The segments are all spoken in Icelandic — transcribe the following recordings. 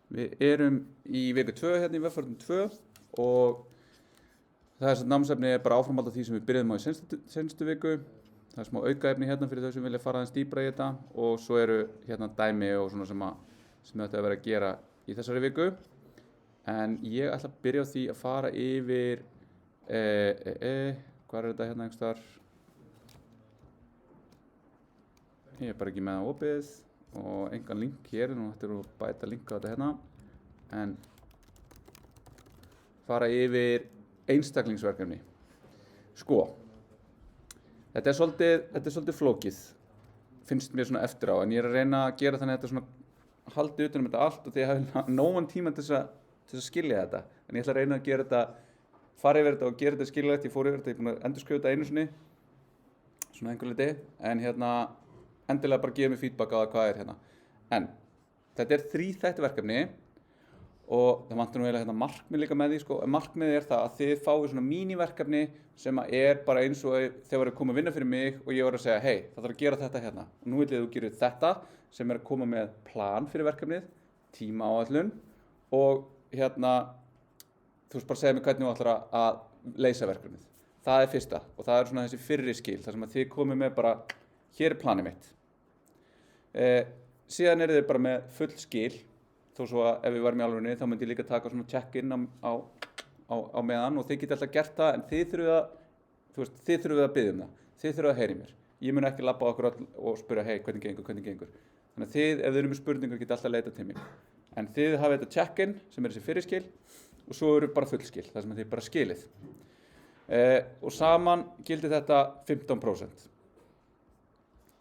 Við erum í viku 2 hérna í vegferðum 2 og þessi námsefni er bara áframhald af því sem við byrjuðum á í seinustu viku. Það er smá aukaefni hérna fyrir þau sem vilja fara aðeins dýpra í þetta og svo eru hérna dæmi og svona sem þetta er að vera að gera í þessari viku. En ég ætla að byrja á því að fara yfir, hvað er þetta hérna einhvers staðar? Ég er bara ekki með það opið og engan link hér, nú ættum við að bæta link á þetta hérna. En fara yfir einstaklingsverkefni. Sko, þetta er svolítið flókið, finnst mér svona eftir á, en ég er að reyna að gera þannig að þetta svona haldi utan þetta allt og því að ég hafi nógan tíma til þess að skilja þetta. En ég ætla að reyna að gera þetta, fara yfir þetta og gera þetta skiljulegt. Ég fór yfir þetta, ég er búin að endurskrifa þetta einu sinni, svona einhver liti, en hérna endilega bara gefa mér feedback á það hvað er hérna. En þetta er 3 þætti verkefni og það vantar nú eiginlega hérna markmið líka með því, sko. Markmiðið er það að þið fáið svona míniverkefni sem er bara eins og þeir voru að koma að vinna fyrir mig og ég var að segja, hei, það þarf að gera þetta hérna. Og nú vil ég að þú gerir þetta sem er að koma með plan fyrir verkefnið, tímaáætlun og hérna, þú veist bara segja mér hvernig þú ætlar að leysa verkefnið. Það er fyrsta og það er svona þessi fyrri skil, þar sem að þið komið með bara, hér er planið mitt. Síðan eru þið bara með full skil, þó svo að ef við varum í alvörunni þá myndi ég líka taka svona check-in á meðan og þið getið alltaf gert það en þið þurfið að biðja um það, þið þurfið að heyra í mér. Ég mun ekki labba á okkur öll og spyrja, hei, hvernig gengur. Þannig að þið, ef þið eru með spurningar, getið alltaf leitað til mín. En þið hafið þetta check-in sem er þessi fyrri skil og svo eru bara full skil, það sem þið bara skilið. Og saman gildir þetta 15%.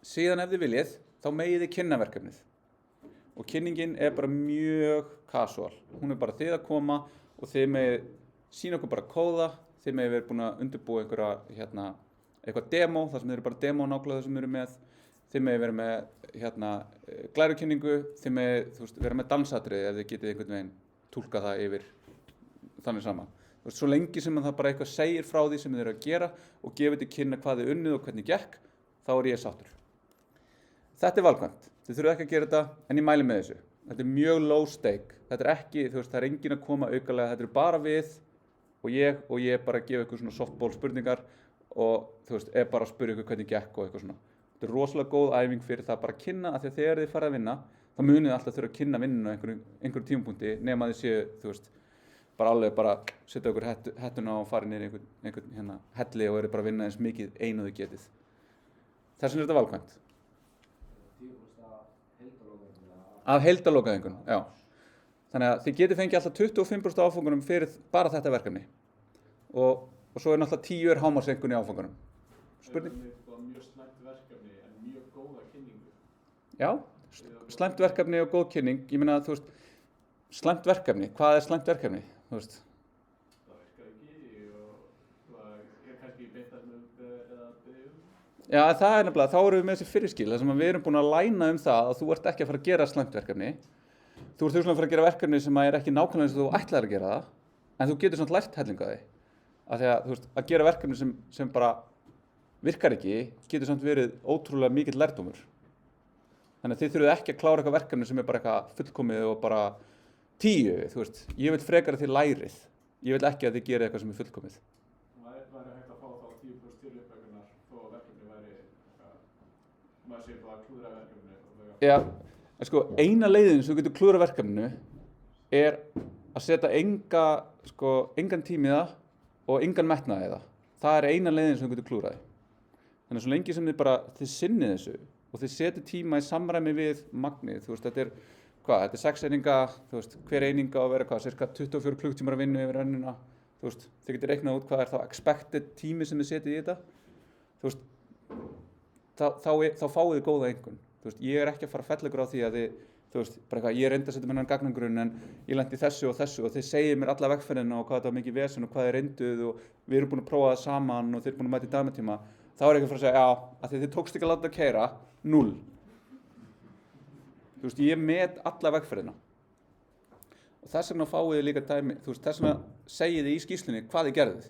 Síðan ef þið viljið, þá megið þið kynna verkefnið. Og kynningin er bara mjög casual. Hún er bara þið að koma og þið megið sýna okkur bara kóða, þið megið verið búin að undirbúa eitthvað demo, þar sem þið eru bara demo nákvæmlega það sem þið eru með. Þið megið verið með glærukynningu, þið megið vera með dansatriði ef þið getið einhvern veginn túlka það yfir þannig saman. Svo lengi sem það bara eitthvað segir frá því sem þið eru að gera og gefið til kynna hvað þið unnið og hvernig gekk, þá er ég sáttur. Þetta er valkvæmt, þið þurfum ekki að gera þetta, en ég mæli með þessu. Þetta er mjög low stake, þetta er ekki, það er engin að koma aukalega, þetta er bara við og ég bara að gefa ykkur svona softball spurningar og er bara að spyrja ykkur hvernig gekk og eitthvað svona. Þetta er rosalega góð æfing fyrir það bara að kynna, af því að þegar þið farið að vinna, þá munið þið alltaf þurfa að kynna vinnuna á einhverjum tímapunkti, nema þið séu, bara alveg bara setja ykkur hettuna og farið niður í einhvern hérna helli og eru bara að vinna eins mikið einu þið getið. Þess vegna er þetta valkvæmt. Af heildarlokaðingunum, já. Þannig að þið getið fengið alltaf 25% áfangunum fyrir bara þetta verkefni. Og svo er náttúrulega 10 hámarkseinkunn í áfangunum. Spurning? Það er mjög slæmt verkefni en mjög góða kynningu. Já, slæmt verkefni og góð kynning. Ég meina, slæmt verkefni, hvað er slæmt verkefni? Það virkar ekki og það er kannski beint að eða beðið um. Já, það er nefnilega, þá erum við með þessi fyrirskil, þar sem við erum búin að læna um það að þú ert ekki að fara að gera slæmt verkefni. Þú ert að fara að gera verkefni sem er ekki nákvæmlega eins og þú ætlaðir að gera það, en þú getur samt lært helling af því. Af því að, að gera verkefni sem bara virkar ekki, getur samt verið ótrúlega mikill lærdómur. Þannig að þið þurfið ekki að klára eitthvað verkefni sem er bara eitthvað fullkomið og bara 10, Ég vil frekar að þið lærið. Ég vil ekki að þið gerið eitthvað sem er fullkomið. Væri hægt að fá þá 10% til uppbækunar þó að verkefni væri maður sé bara að klúðra verkefni. Já, en eina leiðin sem þú getur klúðra verkefninu er að setja engan tíma í það og engan metnað í það. Það er eina leiðin sem þú getur klúðraði. Þannig að svo lengi sem þið sinnið þessu og þið setja tíma í samræmi við magnið, þetta er 6 eininga, hver eininga á að vera cirka 24 klukktímar að vinna yfir rennuna, þið getur reiknað út hvað er þá expected tími sem þið setið í þetta, þá fáið þið góða einkunn. Ég er ekki að fara að fella ykkur á því að ég reyndi að setja mér hann gagnangrunn en ég lendi þessu og þið segið mér alla vegferðina og hvað þetta var mikið vesen og hvað þið reynduð og við erum búin að prófa það saman og þið erum búin að mæta í dagmetíma, þá er ekki að fara að segja, já, að þið tókst ekki að láta keyra, 0. Ég met alla vegferðina. Og þess vegna fáið þið líka dæmi, þess vegna segið þið í skýrslunni hvað þið gerðuð.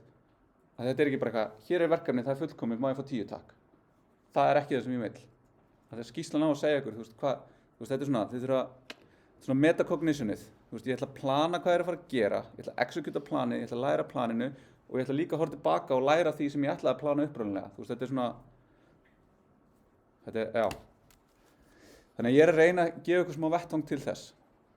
Að þetta er ekki bara eitthvað, hér er verkefni, það er fullkomið, má ég fá 10 takk. Það er ekki það sem ég vil. Það er skýrslan á að segja ykkur, þetta er svona, þið þurfa svona metacognitionið, þú veist, ég ætla að plana hvað ég er að fara að gera, ég ætla að executa planið, ég ætla að læra planinu og ég ætla líka að horfa tilbaka og læra því sem ég ætlaði að plana upprunalega, þú veist, þetta er svona, já. Þannig að ég er að reyna að gefa ykkur smá vettvang til þess.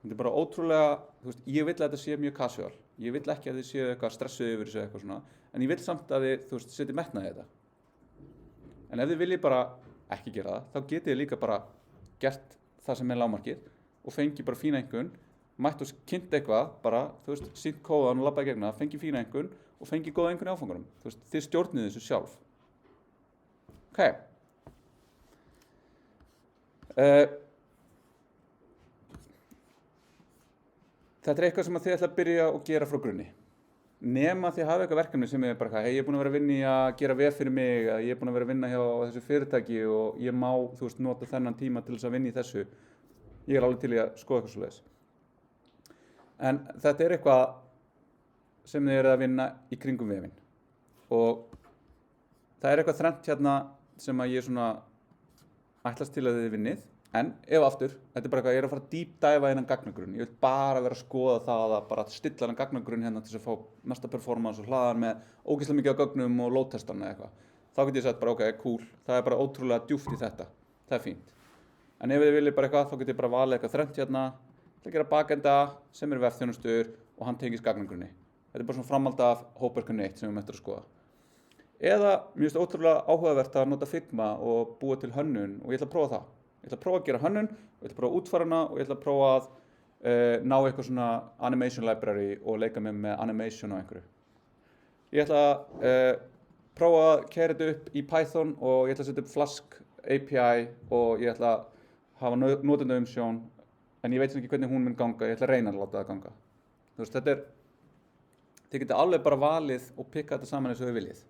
Þetta er bara ótrúlega, þú veist, ég vill að þetta sé mjög casual, ég vill ekki að þið séu eitthvað stressuð yfir þessu eitthvað svona, en ég vill samt að þið, þú veist, setji metnaði í þetta. En ef þið viljið bara ekki gera það, þá getið þið líka bara gert það sem er lágmarkið og fengið bara fína einkunn, mætt og kynnt eitthvað, bara, þú veist, sýnt kóðan og labbaði gegna, fengið fína einkunn og fengið góða einkunn í áfangunum. Þú veist, þið stjórnið þessu sjálf. Okay. Þetta er eitthvað sem þið ætla að byrja að gera frá grunni. Nema þið hafa eitthvað verkefni sem er bara, hey, ég er búin að vera að vinna í að gera vef fyrir mig, eða ég er búin að vera að vinna hjá þessu fyrirtæki og ég má, þú veist, nota þennan tíma til þess að vinna í þessu. Ég er alveg til í að skoða eitthvað svoleiðis. En þetta er eitthvað sem þið eru að vinna í kringum vefinn. Og það er eitthvað þrennt hérna sem að ég svona ætlast til að þið vinnið. En ef aftur, þetta er bara eitthvað, ég er að fara að deep dive innan gagnagrunn. Ég vil bara vera að skoða það að bara stilla innan gagnagrunn hérna til þess að fá mesta performance og hlaða með ógeðslega mikið á gögnum og load-testan eða eitthvað. Þá get ég sagt bara, ok, cool, það er bara ótrúlega djúpt í þetta. Það er fínt. En ef þið viljið bara eitthvað, þá get ég bara valið eitthvað þrennt hérna, til að gera bakenda sem er vefþjónustur og hann tengist gagnagrunni. Þetta er bara svona framhald af hópverkefni 1 sem við möttum að skoða. Eða, mér finnst ótrúlega áhugavert að nota Figma og búa til hönnun og ég ætla að prófa það. Ég ætla að prófa að gera hönnun, ég ætla að prófa að útfæra hana og ég ætla að prófa að ná eitthvað svona animation library og leika mig með animation og einhverju. Ég ætla að prófa að keyra þetta upp í Python og ég ætla að setja upp Flask API og ég ætla að hafa notendaumsjón, en ég veit ekki hvernig hún mun ganga, ég ætla að reyna að láta það ganga. Þú veist, þetta er, þið getið alveg bara valið og pikka þetta saman eins og þið viljið.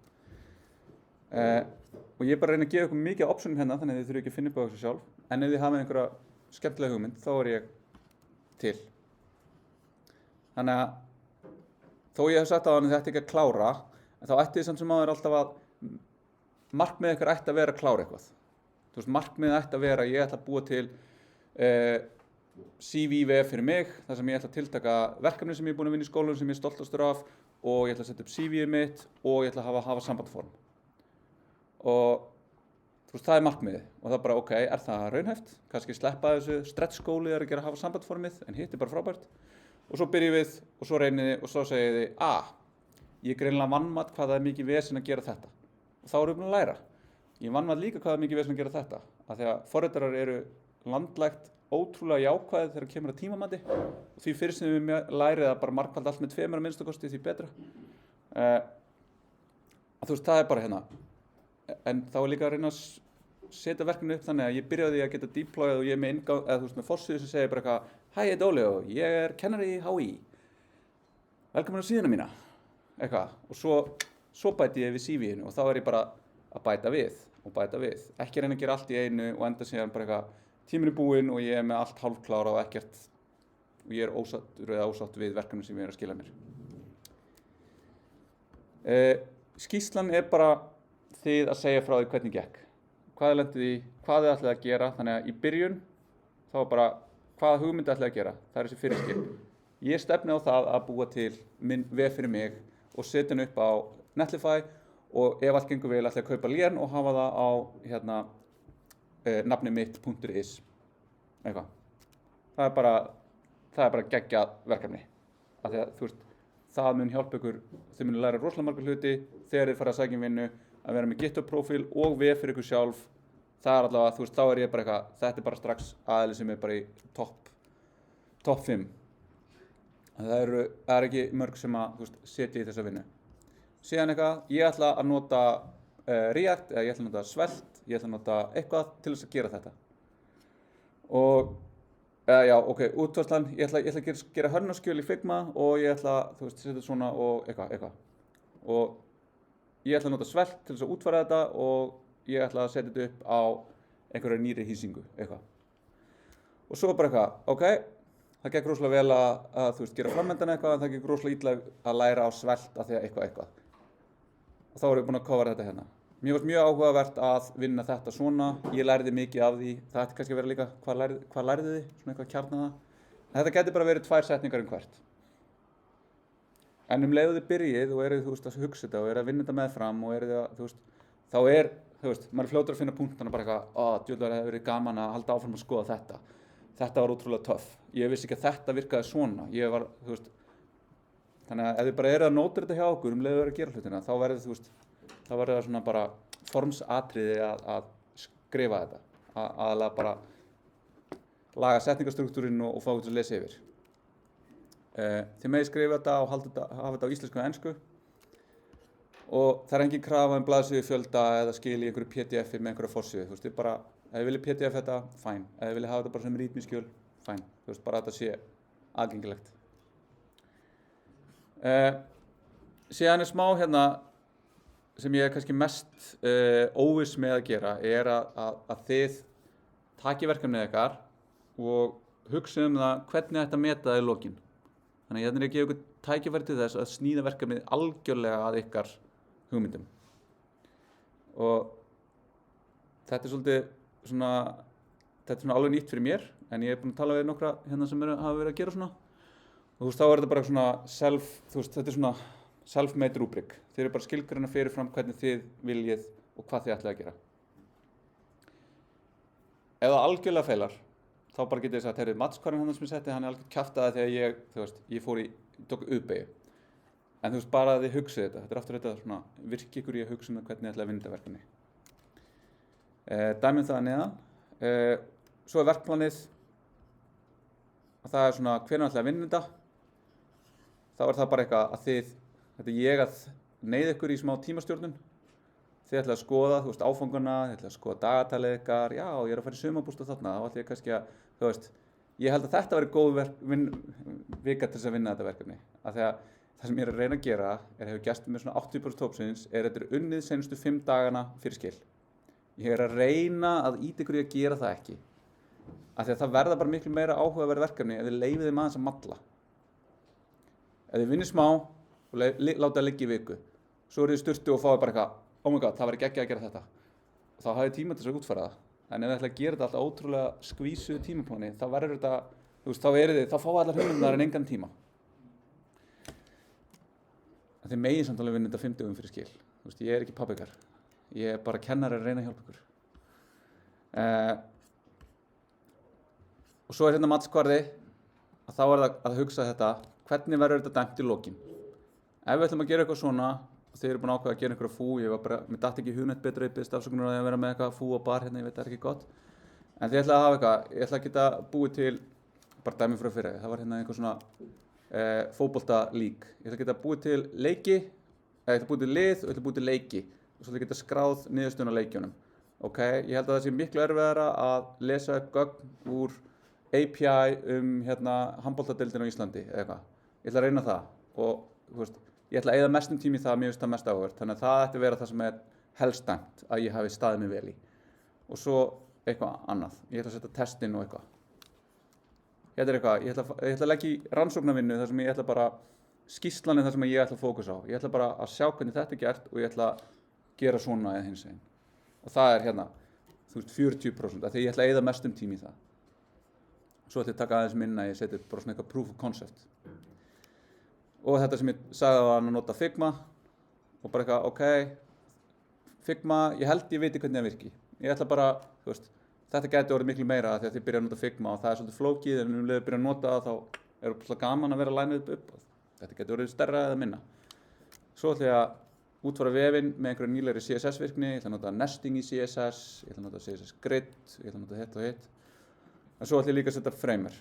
Og ég er bara að reyna að gefa ykkur mikið optionum hérna, þannig að þið þurfum ekki að finna upp á þessu sjálf. En ef þið hafið einhverja skemmtilega hugmynd, þá er ég til. Þannig að þó ég hef sagt á hann að þetta ekki að klára, en þá ætti þið samt sem áður alltaf að markmiðið ykkar ætti að vera að klára eitthvað. Þú veist, markmiðið ætti að vera að ég ætla að búa til CV-vef fyrir mig, þar sem ég ætla að tiltaka verkefni sem ég er búin að vinna í skólanum sem ég er stoltastur af og ég ætla að setja upp CV-ið mitt og ég ætla að hafa sambandform. Og þú veist, það er markmiðið og það er bara, ok, er það raunhæft? Kannski sleppa þessu, stretch-skólið er að gera að hafa sambandformið, en hitt er bara frábært. Og svo byrjum við, og svo reynið þið, og svo segið þið, ég greinlega vannmat hvað það er mikið vesen að gera þetta. Og þá erum við búin að læra. Ég vannmat líka hvað það er mikið vesen að gera þetta. Af því að forritarar eru landlægt ótrúlega jákvæðir þegar kemur að tímamati. Og því fyrir sem við lærið að bara markvalda allt með 2 að minnsta kosti, því betra. Þú veist, það er bara hérna. En þá er líka að reyna að setja verkefni upp þannig að ég byrjaði að geta deployað og ég er með ingang, eða þú veist, með forsíðu sem segir bara eitthvað, hæ, ég er Óli og ég er kennari í HÍ. Velkomin á síðuna mína. Eitthvað. Og svo bæti ég við CV-inu og þá er ég bara að bæta við og bæta við. Ekki reyna að gera allt í einu og enda síðan bara eitthvað, tíminn er búinn og ég er með allt hálfklárað og ekkert, og ég er ósátt við verkefni sem ég er að skila mér. Skýrslan er bara þið að segja frá því hvernig gekk. Hvað þið lendið í, hvað þið ætlaði að gera, þannig að í byrjun þá var bara hvaða hugmyndi ætlaði að gera, það er þessi fyrirskil. Ég stefni á það að búa til minn vef fyrir mig og setja hann upp á Netlify og ef allt gengur vel ætlaði að kaupa lén og hafa það á hérna, nafni mitt.is eitthvað. Það er bara geggjað verkefni. Af því að þú veist, það mun hjálpa ykkur, þið munir læra rosalega marga hluti þegar þið fara að sækja um vinnu, að vera með GitHub-prófíl og vef fyrir ykkur sjálf. Það er allavega, þú veist, þá er ég bara eitthvað, þetta er bara strax aðili sem er bara í topp 5. Það er ekki mörg sem að, þú veist, setja í þessa vinnu. Síðan eitthvað, ég ætla að nota React, eða ég ætla að nota Svelte, ég ætla að nota eitthvað til þess að gera þetta. Og, já, ok, útvarslan, ég ætla að gera hönnunarskjöl í Figma og ég ætla, þú veist, setja svona og eitthvað. Og ég ætla að nota Svelte til þess að útfæra þetta og ég ætla að setja þetta upp á einhverja nýri hýsingu, eitthvað. Og svo bara eitthvað, ok, það gekk rosalega vel að þú veist, gera framvendana eitthvað, en það gekk rosalega illa að læra á Svelte af því að eitthvað. Og þá erum við búin að cover þetta hérna. Mér fannst mjög áhugavert að vinna þetta svona, ég lærði mikið af því, það ætti kannski að vera líka, hvað lærði þið, svona eitthvað kjarna það. Þetta gæti bara verið 2 setningar hvert. En leið og þið byrjið og eruð, þú veist, að hugsa þetta og eruð að vinna þetta meðfram og eruð að, þú veist, þá þú veist, maður fljótur að finna punktana bara eitthvað, djúlega hefur verið gaman að halda áfram að skoða þetta. Þetta var ótrúlega töff. Ég vissi ekki að þetta virkaði svona. Ég var, þú veist, þannig að ef þið bara eruð að nóta þetta hjá okkur leið og eruð að gera hlutina, þá verður, þú veist, þá verður það svona bara formsatriði að skrifa þetta. Aðalega bara laga setningastruktúrinn og fá þetta að lesa yfir. Þið megið skrifa þetta og hafa þetta á íslensku og ensku og það engin krafa blaðsíðu fjölda eða skil í einhverju PDF-i með einhverja forsíðu. Þú veist, þið bara, ef þið viljið PDF þetta, fæn. Ef þið viljið hafa þetta bara sem readme-skjöl, fæn. Þú veist, bara að þetta sé aðgengilegt. Síðan smá hérna sem ég kannski mest óviss með að gera að þið taki verkefnið ykkar og hugsa það hvernig þetta meta það í lokin. Þannig að hérna ég að gefa ykkur tækifæri til þess að sníða verkefnið algjörlega að ykkar hugmyndum. Og þetta svolítið svona, svona alveg nýtt fyrir mér, en ég búinn að tala við nokkra hérna sem hafa verið að gera svona. Og þú veist, þá þetta bara svona þetta svona self-made rubric. Þið eru bara skilgreina fyrirfram hvernig þið viljið og hvað þið ætlið að gera. Ef það algjörlega feilar, þá bara getið þið sagt, heyrðu, matskvarinn hann sem ég setti, hann algjörlega kjaftaði þegar ég tók uppeyju. En þú veist, bara að þið hugsið þetta. Þetta aftur þetta svona, virki ykkur í að hugsa hvernig þið ætlið að vinna þetta verkefni. Dæmið það neðan. Svo verkplanið. Og það svona, hvenær ætlið að vinna þetta. Þá það bara eitthvað að þetta ég að neyða ykkur í smá tímastjórnun. Þið ætlið að skoða, þú veist, áfangana, þið ætlið að skoða dagatalið ykkar, já, ég að fara í sumarbústað þarna, þá ætlið ég kannski að, þú veist, ég held að þetta væri góð vika til þess að vinna þetta verkefni. Af því að það sem ég að reyna að gera, hefur gerst með svona 80% hópsins, þetta unnið seinustu 5 dagana fyrir skil. Ég að reyna að ýta ykkur í að gera það ekki. Af því að það verða bara miklu meira áhugaverð verkefni ef þið leyfið þeim aðeins að malla. Ef þið vinnið smá og láta það liggja í viku, svo eru þið sturtu og fáið bara eitthvað, oh my god, það væri geggjað að gera þetta. Og þá hafið tíma til þess að útfæra það. En ef þið ætla að gera þetta alltaf ótrúlega skvísuðu tímaplani, þá verður þetta, þú veist, þá fáið allar hugmyndirnar en engan tíma. En þið megið samt alveg vinna þetta 5 dögum fyrir skil. Þú veist, ég ekki pabbi ykkar. Ég bara kennari að reyna að hjálpa ykkur. Og svo hérna matskvarði, að þá það að hugsa þetta, hvernig verður þetta dæmt í lokin. Ef við ætlum að gera eitthvað svona, og þið eru búin að ákveða að gera einhverja fú, mér datt ekki hugmynd betra í biðst afsökunar að vera með eitthvað fú á bar hérna, ég veit það er ekki gott. En þið ætla að hafa eitthvað, ég ætla að geta búið til, bara dæmi frá fyrir, það var hérna einhver svona fótboltalík. Ég ætla að geta búið til leiki, ég ætla að búið til lið og ég ætla að búið til leiki. Og svo ætla að geta skráð niðurstöðuna á leikjunum. Ok, ég held að það sé miklu erfiðara að lesa upp gögn úr API hérna handboltadeildina á Íslandi eða eitthvað. Ég ætla að reyna það og þú veist, ég ætla að eyða mestum tíma í það, mér finnst það mest áhugavert. Þannig að það ætti að vera það sem helst dæmt að ég hafi staðið mig vel í. Og svo eitthvað annað. Ég ætla að setja testinn og eitthvað. Ég ætla að leggja í rannsóknarvinnu þar sem ég ætla bara skýrslanir þar sem ég ætla að fókusa á. Ég ætla bara að sjá hvernig þetta er gert og ég ætla að gera svona eða hins veginn. Og það hérna, þú veist, 40% af því ég ætla að eyða mestum tíma í það. Svo ætla ég að taka aðeins minna, ég seti bara svona eitthvað proof of concept. Og þetta sem ég sagði var að nota Figma og bara eitthvað, ok, Figma, ég held ég veit hvernig það virki. Ég ætla bara, þú veist, þetta gæti orðið miklu meira því að þið byrja að nota Figma og það svolítið flókið en leður byrja að nota það þá það gaman að vera að læna upp. Þetta gæti orðið stærra eða minna. Svo ætla ég að útfara vefinn með einhverju nýlegri CSS-virkni, ég ætla að nota nesting í CSS, ég ætla að nota CSS grid, ég ætla að nota hitt og hitt. En svo ætla ég líka að setja framer.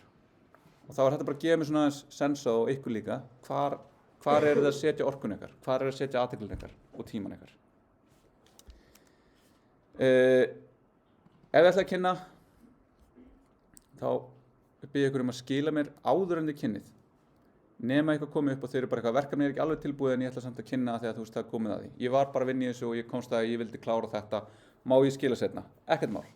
Og þá þetta bara að gefa mér svona aðeins sensa og ykkur líka, hvar eru það að setja orkun ykkar, hvar eru að setja athyglin ykkar og tíman ykkar. Ef þið ætla að kynna, þá bið ég ykkur að skila mér áður en þið kynnið. Nema eitthvað komið upp og þeir eru bara eitthvað verkefni ekki alveg tilbúið en ég ætla samt að kynna þegar þú veist það komið að því. Ég var bara að vinna í þessu og ég komst að ég vildi klára þetta, má ég skila seinna, ekkert mál.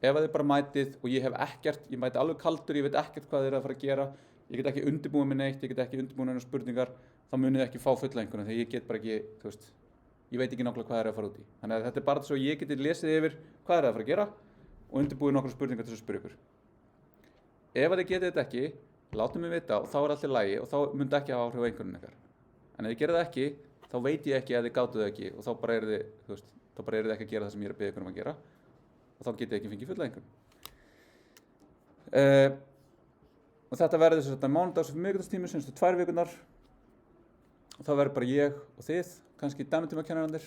Ef þið bara mætið og ég hef ekkert, ég mæti alveg kaldur, ég veit ekkert hvað þið eru að fara að gera, ég get ekki undirbúið mig neitt, ég get ekki undirbúið neina spurningar, þá munið þið ekki fá fulla einhverjum þegar ég get bara ekki, þú veist, ég veit ekki nákvæmlega hvað þið eru að fara út í. Þannig að þetta bara svo ég geti lesið yfir hvað þið eru að fara að gera og undirbúið nokkrar spurningar til þess að spyrja ykkur. Ef þið getið þetta ekki, látið mig vita og þá allt í lagi og þá myndi ekki hafa áhrif á einhvern ykkar. En ef þið gerið það ekki, þá veit ég ekki að þið gátuð það ekki og þá bara eruð þið, þú veist, þá bara eruð þið ekki að gera það sem ég er að biðja ykkur að gera og þá getið þið ekki fengið fulla einhvern. Og þetta verður þess að mánudags og miðvikudagstími, sem 2 vikurnar og þá verður bara ég og þið, kannski dæmitímakennararnir,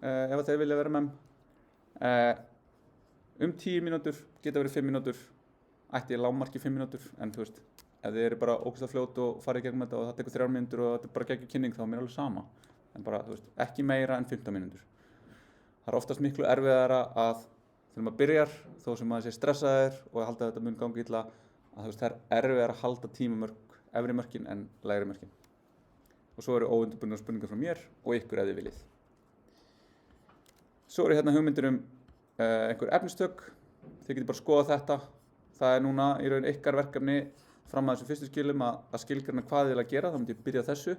ef þeir vilja vera með. 10 mínútur, geta verið 5 mínútur, ætti ég lágmarki 5 mínútur, en þú veist, ef þið eru bara ógeðslega fljót og farið gegnum þetta og það tekur 3 mínútur og þetta er bara geggjur kynning, þá er mér alveg sama. En bara, þú veist, ekki meira en 15 mínútur. Það er oftast miklu erfiðara að þegar maður byrjar, þó sem maður sé stressaður og að halda að þetta mun gangi illa, að þú veist, það er erfiðara að halda tímamörk, efri mörkin en lægri mörkin. Og svo eru óundirbúnar spurningar frá mér og ykkur ef þið viljið. Svo eru hérna hugmyndir einhver efnistök. Þið getið bara skoða þetta. Það er núna í raun ykkar verkefni fram að þessum fyrstu skilum að skilgreina hvað þið vilja gera. Þá myndi ég byrja á þessu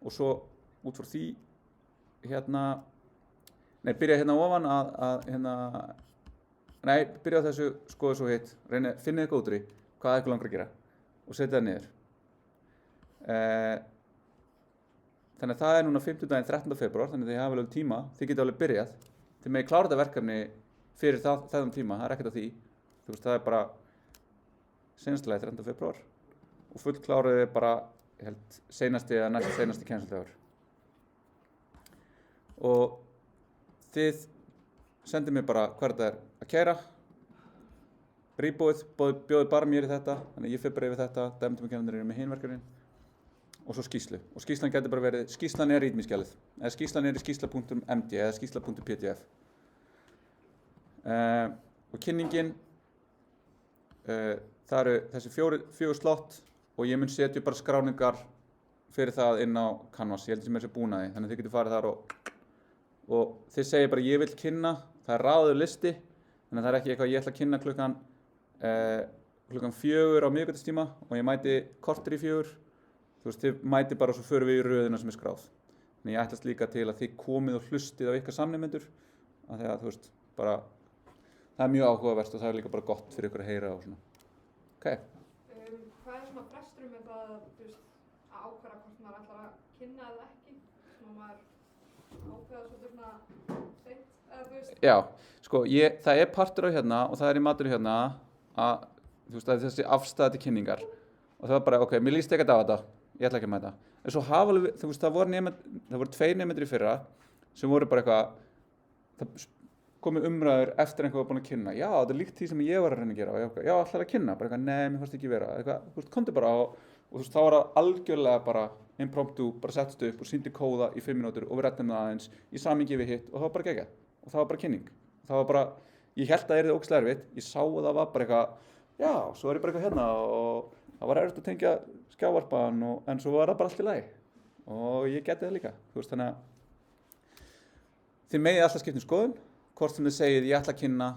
og svo út frá því byrja hérna ofan byrja á þessu, skoða svo hitt, finnið eitthvað út úr því hvað ykkur langar að gera og setja það niður. Þannig að það er núna 50. 13. febrúar, þannig að þið hafa alveg tíma, þið getið alveg byrjað. Þið megið klára þetta verkefni fyrir þennan tíma, það er ekkert að því. Þú veist, það er bara seinastlega 13. febrúar og fullkláruðu bara, ég held, seinasti eða næst seinasti kennsludagur. Og þið sendið mér bara hvað þetta er að kæra, rýbúið, bjóðið bara mér í þetta, þannig að ég fer bara yfir þetta, dæmitímakennararnir eru með hin verkefnin. Og svo skýrslu. Og skýrslan getur bara verið, skýrslan er readme-skjalið, eða skýrslan er í skýrsla.md eða skýrsla.pdf. Og kynningin, það eru þessi 4 slott og ég mun setja bara skráningar fyrir það inn á Canvas. Ég held sem er þessi búnaði, þannig að þið getur farið þar og þið segir bara ég vil kynna, það er raðaður listi, þannig að það er ekki eitthvað ég ætla að kynna klukkan 4 á miðvikudagstíma og ég mæti korter í 4. Þú veist, þið mæti bara og svo förum við í röðina sem er skráð. Þannig ég ætlast líka til að þið komið og hlustið á ykkar samnemendur af því að, þú veist, bara það er mjög áhugavert og það er líka bara gott fyrir ykkur að heyra og svona. Ok. Hvað er svona fresturum með það, þú veist, að ákvæða hvort maður ætlar að kynna eða ekki? Svona maður ákveða svolítið svona seint, eða þú veist? Já, sko, það er partur á hérna og það er í matur hérna að, þú veist, að þessi afstæða til kynningar og það var bara, ok, mér líst ekkert á þetta. Ég ætla ekki að mæta. En svo hafa alveg, þú veist, það voru 2 nemendur í fyrra sem voru bara eitthvað, það komið umræður eftir einhver var búinn að kynna. Já, þetta er líkt því sem ég var að reyna að gera. Og ég, já, ætlaði að kynna. Bara eitthvað, nei, mér fannst ekki vera. Eitthvað, þú veist, komdu bara og þú veist, þá var það algjörlega bara impromptu, bara settist upp og sýndi kóða í 5 mínútur og við ræddum það aðeins í samhengi við hitt og það var bara geggjað. Og það var bara kynning. Það var bara, ég held að það yrði ógeðslega erfitt. Ég sá að það var bara eitthvað, já, svo er ég bara eitthvað hérna og það var erfitt að tengja skjávarpan en svo var það bara allt í lagi og ég geti það líka, þú veist, þannig að þið megið alltaf skipta um skoðun, hvort sem þið segið ég ætla að kynna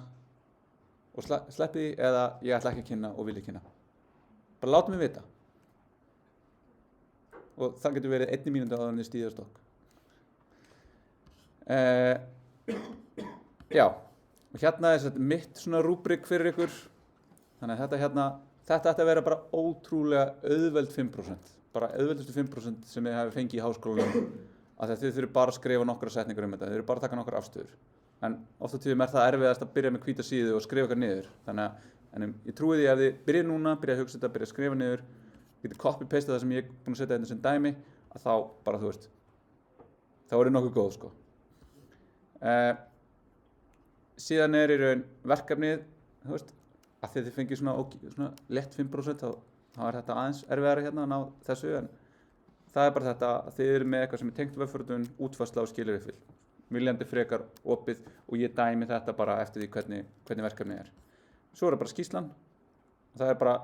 og sleppið því eða ég ætla ekki að kynna og vilja kynna. Bara láta mig vita. Og það getur verið 1 mínútu áður en þið stíður stokk. Já, og hérna er þetta mitt svona rúbrik fyrir ykkur, þannig að þetta ætti að vera bara ótrúlega auðveld 5%, bara auðveldustu 5% sem þið hafi fengið í háskólanum af því að þið þurfið bara að skrifa nokkra setningar um þetta, þið þurfið bara að taka nokkra afstöður. En oft á tíðum er það erfiðast að byrja með hvíta síðu og skrifa eitthvað niður. Þannig að ég trúi því að þið byrjið núna, byrjið að hugsa þetta, byrjið að skrifa niður, getið copy-pastað það sem ég er búinn að setja hérna sem dæmi, að þá bara, þú veist, þá er nokkuð góð, sko. Síðan er í raun verkefnið, þú veist, að þið fengið svona létt 5% þá er þetta aðeins erfiðara hérna að ná þessu en það er bara þetta að þið eru með eitthvað sem er tengt vegferðun, útfærsla og skilyrði viljandi frekar opið og ég dæmi þetta bara eftir því hvernig verkefnið er. Svo er það bara skýrslan og það er bara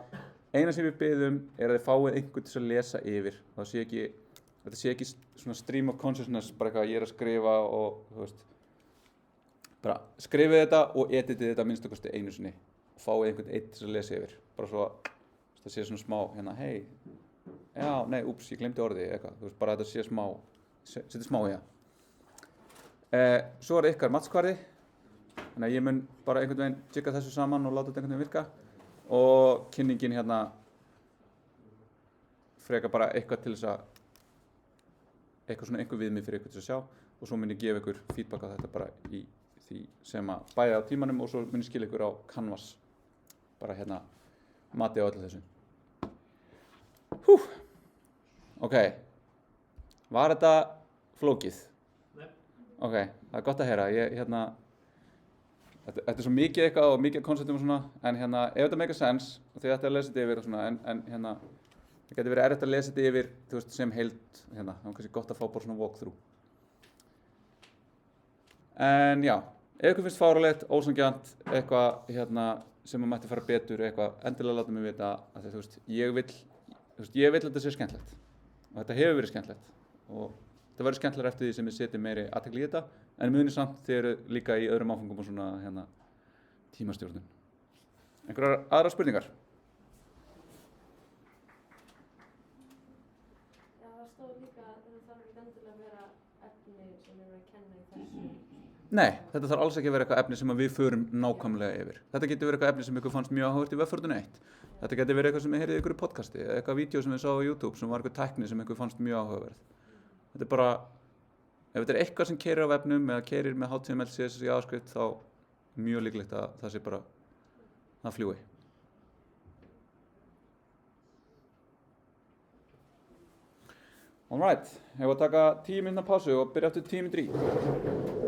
eina sem við biðjum er að þið fáið einhvern til að lesa yfir. Þetta sé ekki svona stream of consciousness bara eitthvað ég er að skrifa og þú veist bara skrifið þetta og editið þetta minnst okkarstu einu sinni og fáið einhvern einn til að lesa yfir. Bara svo það sé svona smá hérna, hei, já, nei, úps, ég glemdi orðið eitthvað, þú veist, bara þetta sé smá, setja smá í það. Svo er ykkar matskvarði, þannig að ég mun bara einhvern veginn tjekka þessu saman og láta þetta einhvern veginn virka og kynningin hérna frekar bara eitthvað til þess að einhver viðmið fyrir ykkur til að sjá og svo mun ég gefa ykkur feedback á þetta bara í því sem að bæja á tímanum og svo mun ég skila ykkur á Canvas bara hérna mati á öllu þessu. Ok, var þetta flókið? Nei. Ok, það er gott að heyra, þetta er svo mikið eitthvað og mikið konceptum og svona, en hérna, ef þetta make sense, og þið ætti að lesa þetta yfir og svona, en hérna, það getur verið erfitt að lesa þetta yfir, þú veist, sem heild, hérna, það er kannski gott að fá bara svona walkthrough. En já, ef ykkur finnst fáránlegt, ósanngjarnt, eitthvað, hérna, sem að mætti fara betur, eitthvað, endilega láta mig vita, að þú veist, ég vill að þetta sé skemmtilegt, og þetta hefur verið skemmtilegt, og það verður skemmtilega eftir því sem við setjum meiri athygli í þetta, en munið samt þið eru líka í öðrum áfengum og svona hérna tímastjórnun. Einhverjar aðrar spurningar? Já, það stóð líka að það þarf ekki endilega að vera efni sem er að kenna í þessu. Nei, þetta þarf alls ekki að vera eitthvað efni sem að við förum nákvæmlega yfir. Þetta getur verið eitthvað efni sem ykkur fannst mjög áhugavert í Webfortune 1. Þetta getur verið eitthvað sem þið heyrið ykkur í podcasti, eða eitthvað vídeo sem þið sá á YouTube sem var eitthvað tækni sem ykkur fannst mjög áhugaverð. Þetta er bara, ef þetta er eitthvað sem keyrir á vefnum eða keyrir með HTML, CSS í JavaScript þá mjög líklegt að það sé bara, það fljúi. Alright, ég var að taka 10 mínútna pásu og byrja aftur 10 mínútur í.